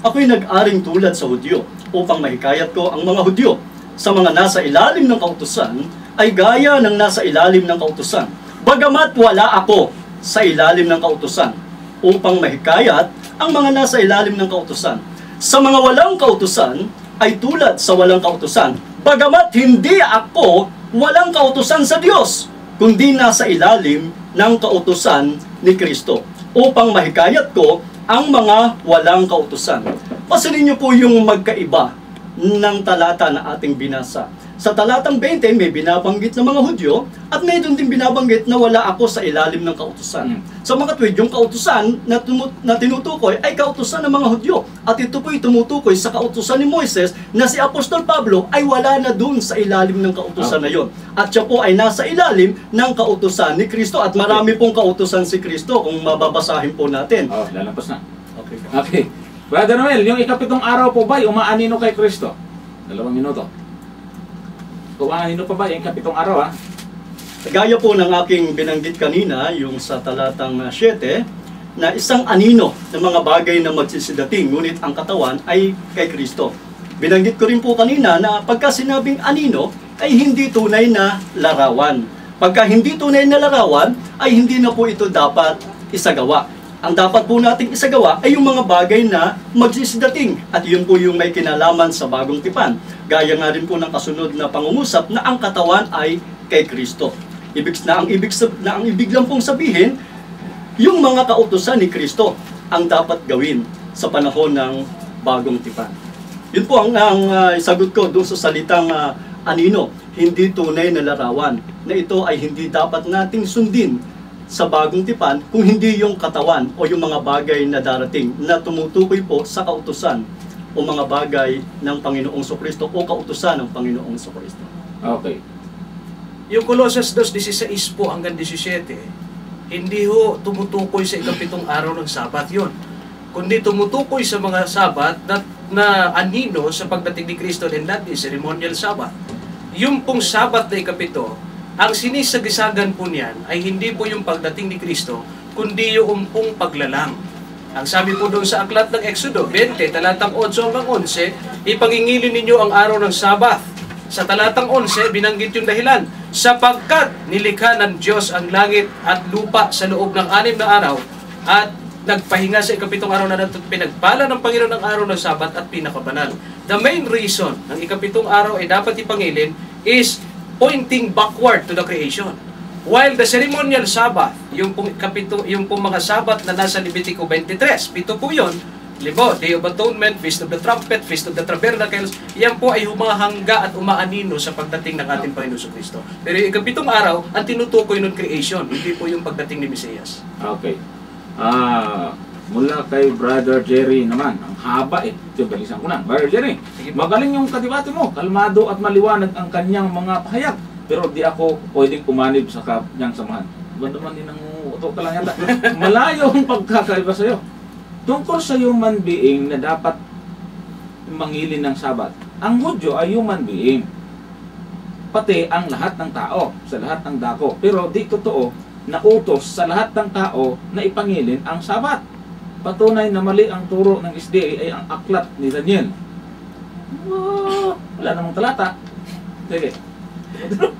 ako'y nag-aring tulad sa Hudyo, upang mahikayat ko ang mga Hudyo sa mga nasa ilalim ng kautusan ay gaya ng nasa ilalim ng kautusan. Bagamat wala ako sa ilalim ng kautusan, upang mahikayat ang mga nasa ilalim ng kautusan. Sa mga walang kautusan ay tulad sa walang kautusan. Bagamat hindi ako walang kautusan sa Diyos, kundi nasa ilalim ng kautusan ni Kristo, upang mahikayat ko ang mga walang kautusan. Pansinin niyo po yung magkaiba ng talata na ating binasa. Sa talatang 20, may binabanggit na mga Hudyo at may doon din binabanggit na wala ako sa ilalim ng kautusan. Sa mga tweed, yung kautusan na tinutukoy ay kautusan ng mga Hudyo. At ito po'y tumutukoy sa kautusan ni Moises na si Apostol Pablo ay wala na doon sa ilalim ng kautusan na yon. At siya po ay nasa ilalim ng kautusan ni Kristo. At marami pong kautusan si Kristo kung mababasahin po natin. Lalabas na. Okay. Brother Noel, yung ikapitong araw po ba umaanino kay Kristo? 2 minuto. Umaanino pa ba yung ikapitong araw, ha? Gaya po ng aking binanggit kanina, yung sa talatang 7, na isang anino ng mga bagay na magsisidating, ngunit ang katawan ay kay Kristo. Binanggit ko rin po kanina na pagka sinabing anino, ay hindi tunay na larawan. Pagka hindi tunay na larawan, ay hindi na po ito dapat isagawa. Ang dapat po nating isagawa ay yung mga bagay na magsisidating. At yun po yung may kinalaman sa bagong tipan. Gaya nga rin po ng kasunod na pangungusap na ang katawan ay kay Kristo. Ang ibig lang pong sabihin, yung mga kautusan ni Kristo ang dapat gawin sa panahon ng bagong tipan. Yun po ang sagot ko doon sa salitang anino, hindi tunay na larawan, na ito ay hindi dapat nating sundin sa bagong tipan kung hindi yung katawan o yung mga bagay na darating na tumutukoy po sa kautusan o mga bagay ng Panginoong Jesucristo o kautusan ng Panginoong Jesucristo. Okay. Yung Colossus 2:16 po hanggang 17, hindi ho tumutukoy sa ikapitong araw ng Sabat yon, kundi tumutukoy sa mga Sabat na anino sa pagdating ni Kristo, and that is ceremonial Sabat. Yung pong Sabat na ikapito, ang sinisagisagan po niyan ay hindi po yung pagdating ni Kristo, kundi yung pong paglalang. Ang sabi po doon sa aklat ng Exodo 20, talatang 8 hanggang 11, ipangingilin ninyo ang araw ng Sabath. Sa talatang 11, binanggit yung dahilan, sapagkat nilikha ng Diyos ang langit at lupa sa loob ng 6 na araw, at nagpahinga sa ikapitong araw na pinagpala ng Panginoon ang araw ng Sabat at pinakabanal. The main reason ng ikapitong araw ay dapat ipangilin is pointing backward to the creation. While the ceremonial Sabbath, yung pong mga Sabbath na nasa Levitico 23, pito po yun, Libo, Day of Atonement, Feast of the Trumpet, Feast of the Tabernacles, yan po ay humahangga at umaanino sa pagdating ng ating Panginoon Kristo. Pero yung ikapitong araw, ang tinutukoy ng creation, hindi po yung pagdating ni Mesiyas. Okay. Mula kay Brother Jerry naman, ang haba ito, balisan ko na. Brother Jerry, magaling yung kadibate mo, kalmado at maliwanag ang kanyang mga pahayag, pero di ako pwedeng kumanib sa kanyang samahan. Iba naman din ang uto ka lang yata. Malayo ang pagkakaiba sa'yo. Tungkol sa human being na dapat mangilin ng Sabat, ang Hudyo ay human being. Pati ang lahat ng tao, sa lahat ng dako. Pero di totoo na utos sa lahat ng tao na ipangilin ang Sabat. Patunay na mali ang turo ng SDA ay ang aklat ni Daniel. Wala namang talata. Sige.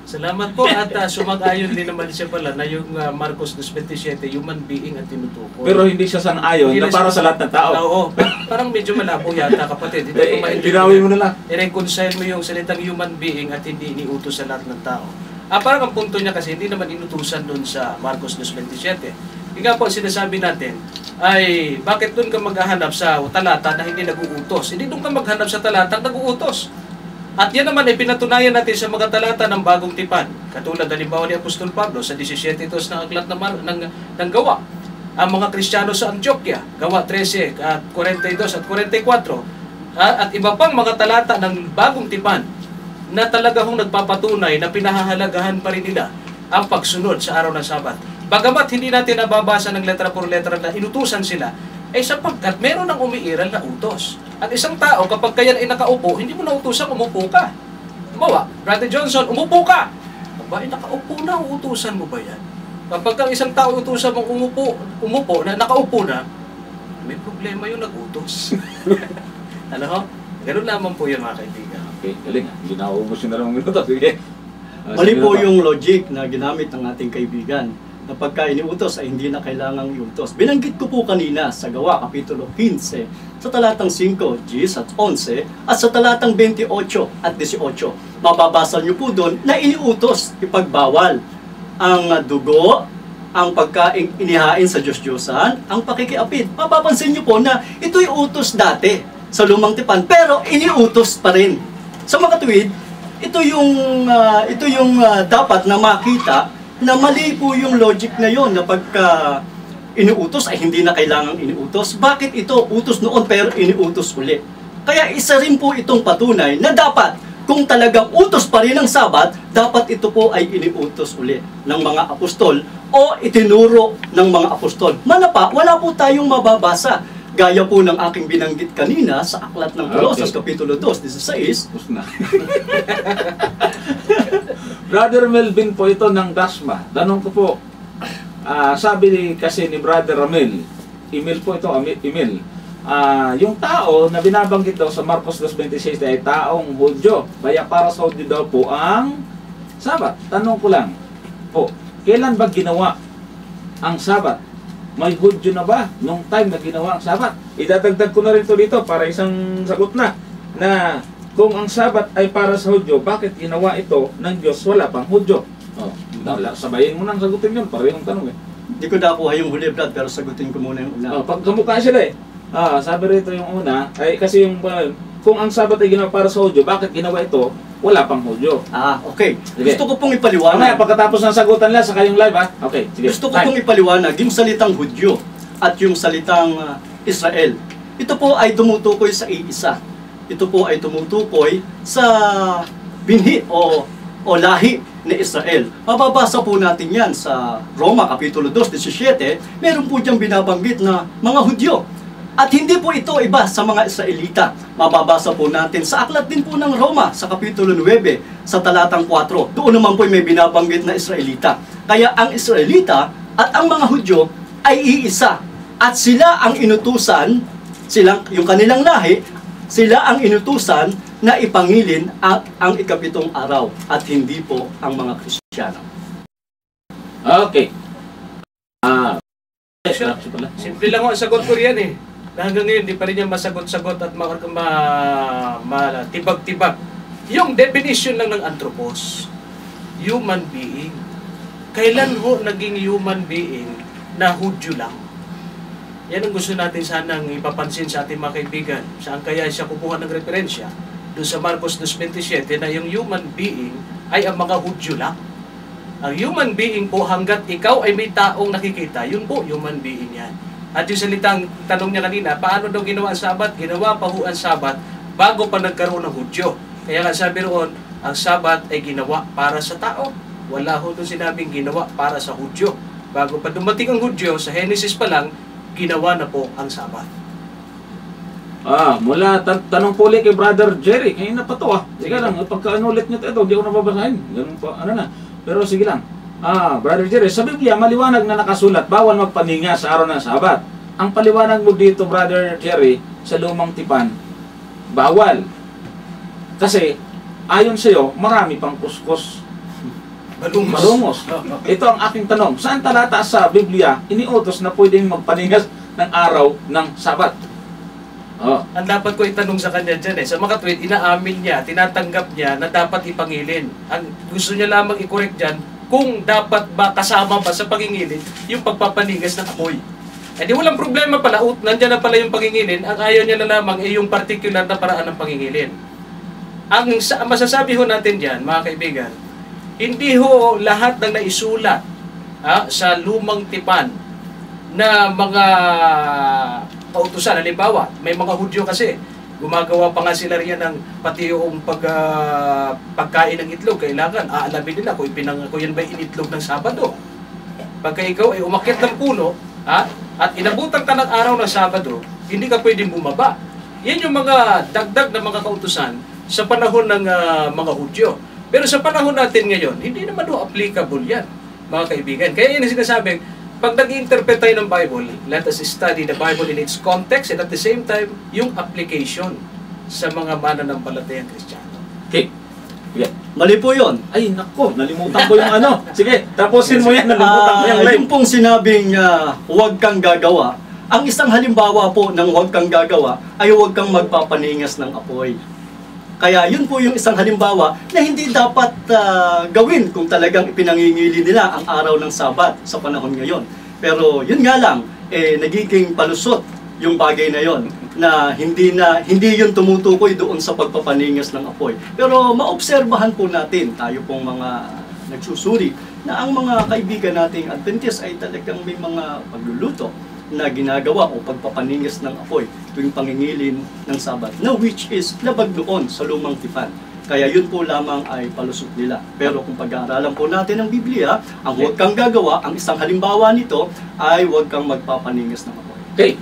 Salamat po at sumag-ayon din naman siya pala na yung Marcos 2:27, human being at tinutukoy. Pero hindi siya sang-ayon na para sa lahat ng tao. Oo. Parang medyo malabo yata, kapatid. Hindi ko maintindihan. Ginawin mo na lang. I-reconcile mo yung salitang human being at hindi iniutos sa lahat ng tao. Parang ang punto niya kasi hindi naman inutusan doon sa Marcos 2:27. Nga po sinasabi natin ay bakit doon ka maghahanap sa talata na hindi nag-uutos? Hindi doon ka maghanap sa talata na nag-uutos. At yan naman ay pinatunayan natin sa mga talata ng bagong tipan. Katulad halimbawa ni Apostol Pablo sa 17 ng aklat ng Gawa. Ang mga Kristiyano sa Antioquia, Gawa 13, 42 at 44. At iba pang mga talata ng bagong tipan na talaga hong nagpapatunay na pinahahalagahan pa rin nila ang pagsunod sa araw ng Sabat. Bagamat hindi natin nababasa ng letra por letra na inutusan sila, ay sapagkat meron ng umiiral na utos. At isang tao, kapag kayan ay nakaupo, hindi mo nautusan, umupo ka. Bawa, Brother Johnson, umupo ka! Aba, nakaupo na, uutusan mo ba yan? Kapag ang isang tao utusan mong umupo na nakaupo na, may problema yung nag-utos. Ano ho? Ganun lamang po yun, mga kaibigan. Okay, galing ah. Hindi na uubos yung 2 minuto. Sige. Mali sige po na to. yung logic na ginamit ng ating kaibigan na pagka iniutos ay hindi na kailangang iutos. Binanggit ko po kanina sa Gawa, Kapitulo 15, sa talatang 5, 10 at 11, at sa talatang 28 at 18. Mababasa niyo po doon na iniutos, ipagbawal ang dugo, ang pagkain inihain sa Diyos-Diyosan, ang pakikiapid. Mapapansin niyo po na ito'y utos dati sa Lumang Tipan, pero iniutos pa rin. Sa mga tuwid, ito yung dapat na makita na mali po yung logic na yon na pagka inuutos ay hindi na kailangang iniutos. Bakit ito utos noon pero iniutos uli? Kaya isa rin po itong patunay na dapat kung talagang utos pa rin ang Sabat, dapat ito po ay iniutos uli ng mga apostol o itinuro ng mga apostol. Manapa, wala po tayong mababasa. Gaya po ng aking binanggit kanina sa aklat ng Colossus, Kapitulo 2, 16. Tapos na. Brother Melvin po ito ng Dasma. Tanong ko po, sabi kasi ni Brother Ramel, email po ito, email. Yung tao na binabanggit daw sa Marcos 2.26 ay taong Hudyo. Kaya para sa Hudyo daw po ang Sabat. Tanong ko lang po, kailan ba ginawa ang Sabat? May Hudyo na ba nung time na ginawa ang Sabat? Idadagdag ko na rin to dito para isang sagot na kung ang Sabat ay para sa Hudyo, bakit ginawa ito ng Diyos wala pang Hudyo? Sabayin mo nang sagutin yun, parehong tanong eh. Hindi ko nakuha yung huli, Brad, pero sagutin ko muna yung una. Pag kamukha sila eh. Sabi rito yung una, ay kasi yung kung ang Sabat ay ginawa para sa Hudyo, bakit ginawa ito wala pang Hudyo? Okay. Sige. Gusto ko pong Mamaya, ipaliwanag. pagkatapos ng sagutan nila sa kayong live ha? Okay, sige. Gusto ko pong ipaliwanag yung salitang Hudyo at yung salitang Israel. Ito po ay tumutukoy sa iisa. Ito po ay tumutukoy sa binhi o lahi ni Israel. Mababasa po natin yan sa Roma Kapitulo 2:17. Meron po diyang binabanggit na mga Hudyo. At hindi po ito iba sa mga Israelita. Mababasa po natin sa aklat din po ng Roma sa Kapitulo 9 sa talatang 4. Doon naman po may binabanggit na Israelita. Kaya ang Israelita at ang mga Hudyo ay iisa. At sila ang inutusan, yung kanilang lahi, sila ang inutusan na ipangilin ang ikapitong araw at hindi po ang mga Kristiyano. Okay. Simple lang ang sagot ko riyan eh. Na hanggang ngayon, di pa rin niya masagot-sagot at matibag-tibag. Yung definition lang ng anthropos, human being. Kailan ho naging human being na Hudyo lang? Yan ang gusto natin sanang ipapansin sa ating mga kaibigan. Saan kaya siya kukuha ng referensya? Doon sa Marcos 2.27 na yung human being ay ang mga Hudyo lang. Ang human being po hanggat ikaw ay may taong nakikita, yun po human being yan. At yung salitang tanong niya kanina, paano daw ginawa ang Sabat? Ginawa pa ho ang Sabat bago pa nagkaroon ng Hudyo. Kaya nga sabi roon, ang Sabat ay ginawa para sa tao. Wala ho doon sinabing ginawa para sa Hudyo. Bago pa dumating ang Hudyo, sa Genesis pa lang, ginawa na po ang Sabat. Mula tanong po ulit kay Brother Jerry. Kanina pa to Sige lang, pagka-anulit nyo ito, hindi ko nababasahin. Ganun pa, na. Pero sige lang. Brother Jerry, sa Biblia, maliwanag na nakasulat, bawal magpaninga sa araw ng Sabat. Ang paliwanag mo dito, Brother Jerry, sa Lumang Tipan, bawal. Kasi, ayon sa iyo, marami pang kuskus. Marungos. Ito ang aking tanong. Saan talata sa Biblia iniutos na pwedeng magpaningas ng araw ng Sabat? Ang dapat ko itanong sa kanya dyan sa mga tweet, inaamin niya, tinatanggap niya na dapat ipangilin. Ang gusto niya lamang i-correct dyan, kung dapat ba kasama ba sa pangingilin yung pagpapaningas ng apoy. Eh di walang problema pala, nandiyan na pala yung pangingilin, ang ayaw niya na lamang ay yung particular na paraan ng pangingilin. Ang masasabi ho natin dyan, mga kaibigan, hindi ho lahat ng naisulat sa Lumang Tipan na mga kautusan. Halimbawa, may mga Hudyo kasi, gumagawa pa nga sila riyan ng pati yung pagkain ng itlog. Kailangan, aalamin nila kung yan ba initlog ng Sabado. Pagka ikaw ay umakyat ng puno, at inabutan ka ng araw ng Sabado, hindi ka pwedeng bumaba. Yan yung mga dagdag na mga kautusan sa panahon ng mga Hudyo. Pero sa panahon natin ngayon, hindi naman applicable yan, mga kaibigan. Kaya yan ang sinasabing, pag nag-interpret tayo ng Bible, let us study the Bible in its context and at the same time, yung application sa mga mananampalatayang Kristiyano. Okay. Yeah. Mali po yun. Ay, nako, nalimutan ko yung ano. Sige, tapusin mo yan, nalimutan ko yung Yung live. pong sinabing huwag kang gagawa, ang isang halimbawa po ng huwag kang gagawa ay huwag kang magpapaningas ng apoy. Kaya yun po yung isang halimbawa na hindi dapat gawin kung talagang ipinangingili nila ang araw ng Sabat sa panahon ngayon. Pero yun nga lang, nagiging palusot yung bagay na yon na hindi yun tumutukoy doon sa pagpapaningas ng apoy. Pero maobserbahan po natin, tayo pong mga nagsusuri, na ang mga kaibigan nating Adventist ay talagang may mga pagluluto na ginagawa o pagpapaningas ng apoy tuwing pangingilin ng Sabat, na which is labag doon sa lumang tipan. Kaya yun po lamang ay palusot nila. Pero kung pag-aaralan po natin ang Biblia, ang huwag kang gagawa, ang isang halimbawa nito ay huwag kang magpapaningas ng apoy. Okay,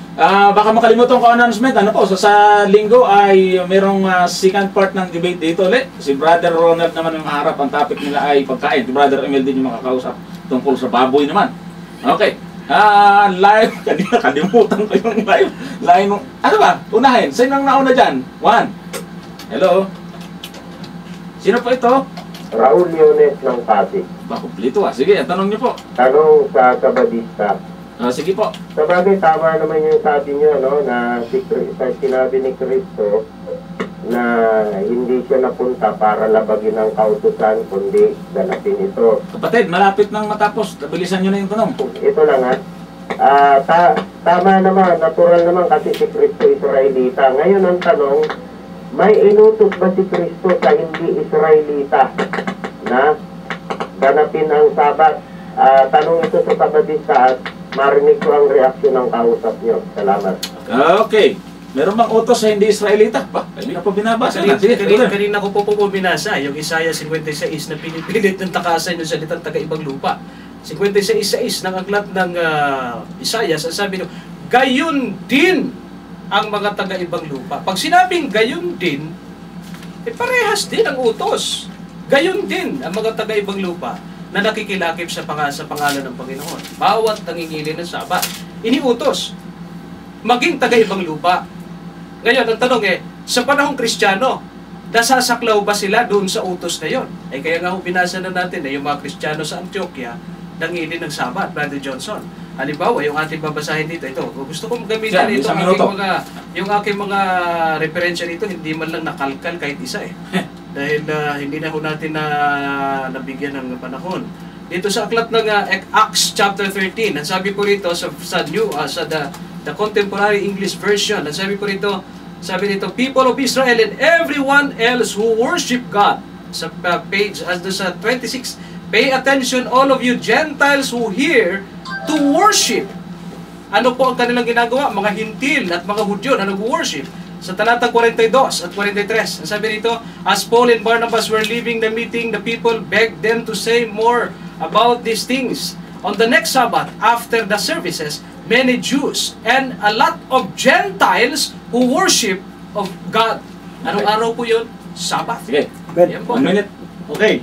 baka makalimutan ko announcement. Ano po, sa linggo ay merong second part ng debate dito ulit. Si Brother Ronald naman yung harap. Ang topic nila ay pagkain. Si Brother Emil din yung makakausap tungkol sa baboy naman. Okay, live. Kanina kalimutan ko yung live. Ano ba? Unahin. Sino ang nauna dyan? Juan. Hello. Sino po ito? Raul Leones ng Pasig. Kumplito Sige, tanong niyo po. Tanong sa kabadista. Sige po. Sa bagay, tama naman yung sabi niyo, no, na sinabi ni Cristo na hindi siya napunta para labagin ang kautusan, kundi ganapin ito. Kapatid, malapit nang matapos. Bilisan niyo na yung tanong. Ito lang tama naman, natural naman kasi si Cristo Israelita. Ngayon ang tanong, may inutos ba si Cristo sa hindi Israelita na ganapin ang Sabat? Tanong ito sa kabadista at marinig ko ang reaksyon ng kausap niyo. Salamat. Okay. Meron bang utos sa hindi Israelita? Hindi na po binabasa na. Sige, Kanina ko po binasa yung Isaiah 56 na pinipilit ng takasan yung salitang taga-ibang lupa. 56:6 ng aklat ng Isaiah, sabi nyo, gayon din ang mga taga-ibang lupa. Pag sinabing gayon din, parehas din ang utos. Gayon din ang mga taga-ibang lupa na nakikilakip sa pangalan ng Panginoon. Bawat nangingili ng Sabat, iniutos. Maging taga-ibang lupa. Ngayon, ang tanong sa panahong Kristiyano, nasasaklaw ba sila doon sa utos na yon? Kaya nga binasa na natin yung mga Kristiyano sa Antioquia, nangili ng Sabat, Brother Johnson. Halimbawa, yung ating babasahin dito, ito, gusto kong gamitin ito, yung aking mga referensya nito, hindi man lang nakalkal kahit isa Dahil hindi na ho natin nabigyan ng panahon. Dito sa aklat ng Acts chapter 13, ang sabi po rito sa the Contemporary English Version, ang sabi po rito, people of Israel and everyone else who worship God. Sa page, sa 26, pay attention all of you Gentiles who hear to worship. Ano po ang kanilang ginagawa? Mga Hintil at mga Hudyo na nag-worship. Sa talatang 42 at 43, sabi dito, as Paul and Barnabas were leaving the meeting, the people begged them to say more about these things. On the next Sabbath, after the services, many Jews and a lot of Gentiles who worship of God. Anong araw po yun? Sabbath. Sige. Yan po. 1 minute. Okay.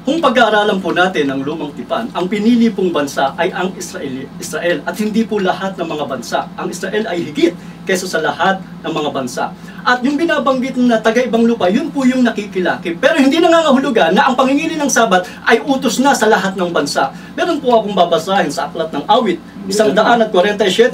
Kung pag-aaralan po natin ang lumang tipan, ang pinili pong bansa ay ang Israel at hindi po lahat ng mga bansa. Ang Israel ay higit kaysa sa lahat ng mga bansa. At yung binabanggit na taga-ibang lupa, yun po yung nakikilakip. Pero hindi nangangahulugan na ang pangingili ng Sabat ay utos na sa lahat ng bansa. Meron po akong babasahin sa aklat ng Awit, 147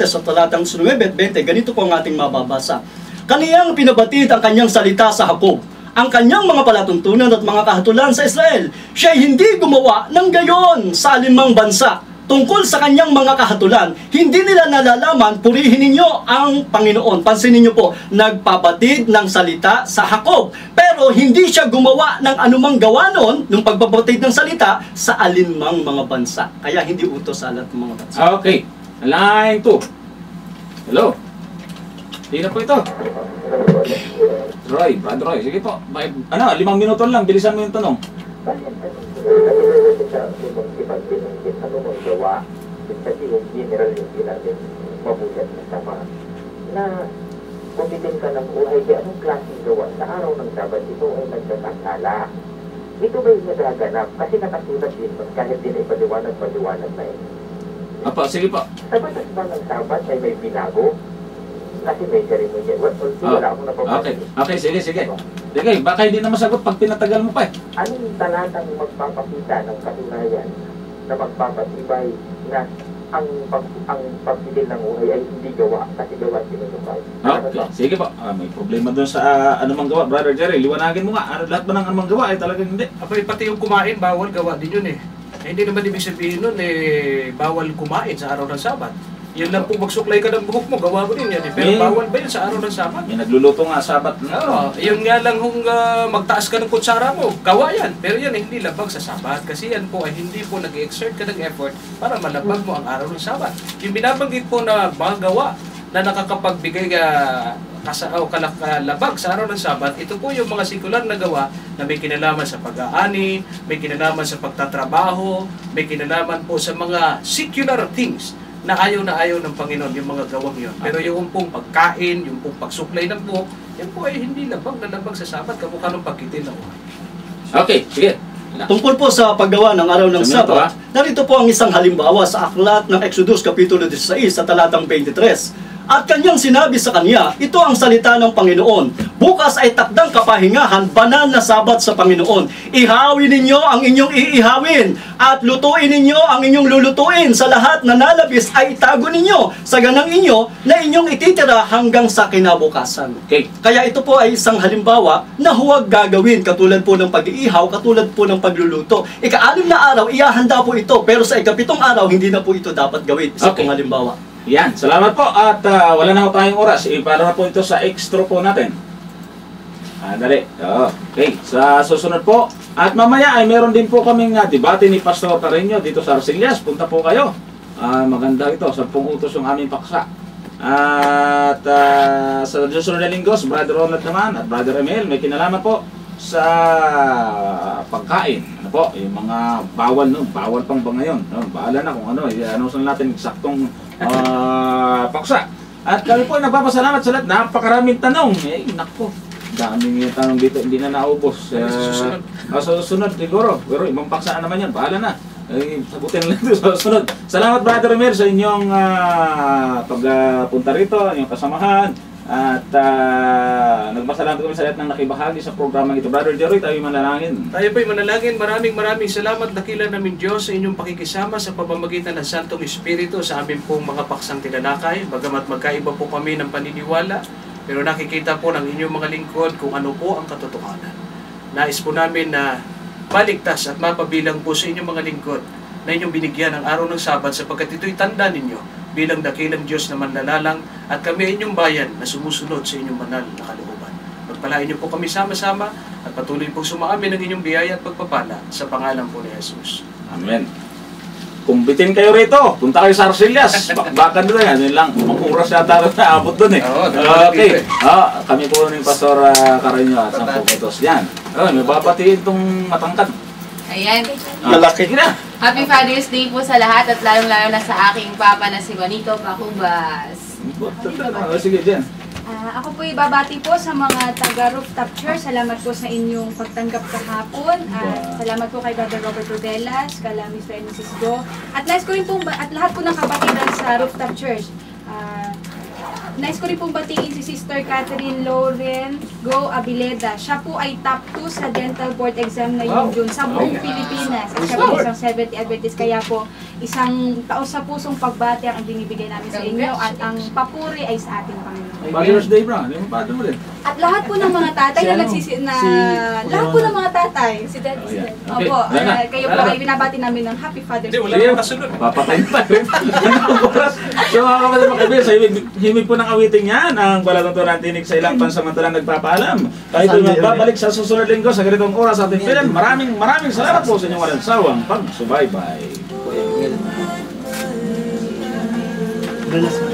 sa talatang 9 at 20. Ganito po ang ating mababasa. Kaniyang pinabatid ang kanyang salita sa Jacob, ang kanyang mga palatuntunan at mga kahatulan sa Israel. Siya'y hindi gumawa ng gayon sa alinmang bansa. Tungkol sa kanyang mga kahatulan, hindi nila nalalaman, purihin ninyo ang Panginoon. Pansinin niyo po, nagpabatid ng salita sa Jacob. Pero hindi siya gumawa ng anumang gawa noon, nung pagpabatid ng salita, sa alinmang mga bansa. Kaya hindi utos sa lahat ng mga bansa. Okay. Line 2. Hello. Hindi na po ito. Brad Roy. Sige po. 5 minuto lang. Bilisan mo yung tanong. Ano mong gawa? Kasi yung general hindi natin mabulat na sama na kumitin ka ng buhay di anong klaseng gawa sa araw ng Sabat ito ay nagkakasala. Ito ba yung nagaganap? Kasi nakasulat din kahit din ay paliwanag na Apa, sige po. Sa batas ba ng Sabat ay may binago? Kasi may ceremony. Wala akong Okay, napapagod. sige. Sige, baka hindi na masagot pag pinatagal mo pa eh. Anong talatang magpapakita ng katunayan na magpapatibay na ang pagpigil ng buhay ay hindi gawa kasi gawa sinunubay? Okay, sige po. May problema doon sa anumang gawa, Brother Jerry. Liwanagin mo nga, lahat ba ng anumang gawa ay talagang hindi? Abay, pati yung kumain, bawal gawa din yun eh. Hindi naman ibig sabihin nun bawal kumain sa araw ng Sabat. Yun lang po, magsuklay ka ng buhok mo, gawa mo din yan eh. Pero bawal ba yun sa araw ng Sabat? May nagluluto nga Sabat. Oo, yun nga lang kung magtaas ka ng kutsara mo, gawa yan. Pero yan ay hindi labag sa Sabat kasi yan po ay hindi po nag-exert ka ng effort para malabag mo ang araw ng Sabat. Yung binabanggit po na mga gawa na nakakapagbigay kalabag sa araw ng Sabat, ito po yung mga sekular na gawa na may kinalaman sa pag-aani, may kinalaman sa pagtatrabaho, may kinalaman po sa mga secular things na ayaw ng Panginoon, yung mga gawang yun. Pero yung pong pagkain, yung pong pagsuklay ng buhok, yan po ay hindi labag na labag sa Sabat, kamukha ng pagkitin ng buhay. Okay, sige. Tungkol po sa paggawa ng araw ng Sabi Sabat, narito po ang isang halimbawa sa aklat ng Exodus Kapitulo 16 sa talatang 23. At kanyang sinabi sa kanya, ito ang salita ng Panginoon. Bukas ay takdang kapahingahan, banal na Sabat sa Panginoon. Ihawin ninyo ang inyong iihawin, at lutuin ninyo ang inyong lulutuin. Sa lahat na nalabis ay itago ninyo sa ganang inyo na inyong ititira hanggang sa kinabukasan. Okay. Kaya ito po ay isang halimbawa na huwag gagawin, katulad po ng pag-iihaw, katulad po ng pagluluto. Ika-6 na araw, iyahanda po ito, pero sa ika-7 araw, hindi na po ito dapat gawin. Isa Okay. pong halimbawa. Yan, salamat po at wala na po tayong oras. Para na po ito sa extra po natin. Dali. Okay, sa susunod po. At mamaya ay meron din po kaming debate ni Pastor Carreño dito sa Arcelias. Punta po kayo. Maganda ito. 10 utos yung aming paksa. At sa susunod na linggo, Brother Ronald naman at Brother Emil, may kinalaman po sa pagkain. Ano po, yung mga bawal, no? Bawal pang ba ngayon? No? Bahala na kung ano, i-announce natin eksaktong paksa. At kami po ay nagpapasalamat sa lahat. Napakaraming tanong. Nako, daming tanong dito, hindi na naubos. Sa susunod siguro, pero ibang paksa naman yan, bahala na. Sagutin lang ito sa susunod. Salamat Brother Emir sa inyong pagpunta rito, inyong kasamahan. At nagpasalamat kami sa lahat ng nakibahagi sa programang ito. Brother Jerry, tayo manalangin. Tayo po'y manalangin. Maraming salamat dakila namin Diyos sa inyong pakikisama sa pamamagitan ng Santong Espiritu sa aming pong mga paksang tinalakay. Bagamat magkaiba po kami ng paniniwala, pero nakikita po ng inyong mga lingkod kung ano po ang katotohanan. Nais po namin na baligtas at mapabilang po sa inyong mga lingkod na inyong binigyan ng araw ng Sabat sapagkat ito'y tanda ninyo bilang dakilang Diyos na manlalalang at kami ay inyong bayan na sumusunod sa inyong banal na kalooban. Pagpalain niyo po kami sama-sama at patuloy pong sumaamin ng inyong biyaya at pagpapala sa pangalan po ni Jesus. Amen. Kumbitin kayo rito. Punta kayo sa Arcelias. Bakbakan doon yan. Yun lang. Mga oras yata na abot doon eh. Oo, Okay. Kami po ng Pastor Carreño at 10 utos. Yan. May babatiin itong matangkad. Ayan. Lalaki. Sige na. Happy Father's Day po sa lahat at lalong-lalo na sa aking papa na si Juanito Pacubas. Sige, dyan. Ako po ibabati po sa mga taga Rooftop Church. Salamat po sa inyong pagtanggap kahapon. Salamat po kay Brother Robert Rodelas, kala Mr. and Mrs. Go. At nais ko rin po, at lahat po ng kapatiran sa Rooftop Church. Nais ko rin pong batiin si Sister Catherine Lauren Go Abileda. Siya po ay top 2 sa dental board exam ngayong June sa buong Pilipinas. At siya po isang 70 Adventist. Kaya po, isang taos sa pusong pagbati ang binibigay namin sa inyo at ang papuri ay sa ating Panginoon. Father's Day, bro. Hindi mo pa mo rin. At lahat po ng mga tatay na lahat po ng mga tatay. Si Daddy, si Daddy. Okay. Opo, kayo po ay binabati namin ng Happy Father's Hindi, Day. wala nang kasunod. Papatayin pa rin. So mga kapatid mga kaibigan, sa himig po ng awiting yan, ang palatuntunan tinig sa ilang pansamantalang nagpapaalam. Tayo po magbabalik sa susunod linggo sa ganitong oras sa ating film. Maraming salamat po sa inyong walang sawang pagsubaybay. Gracias.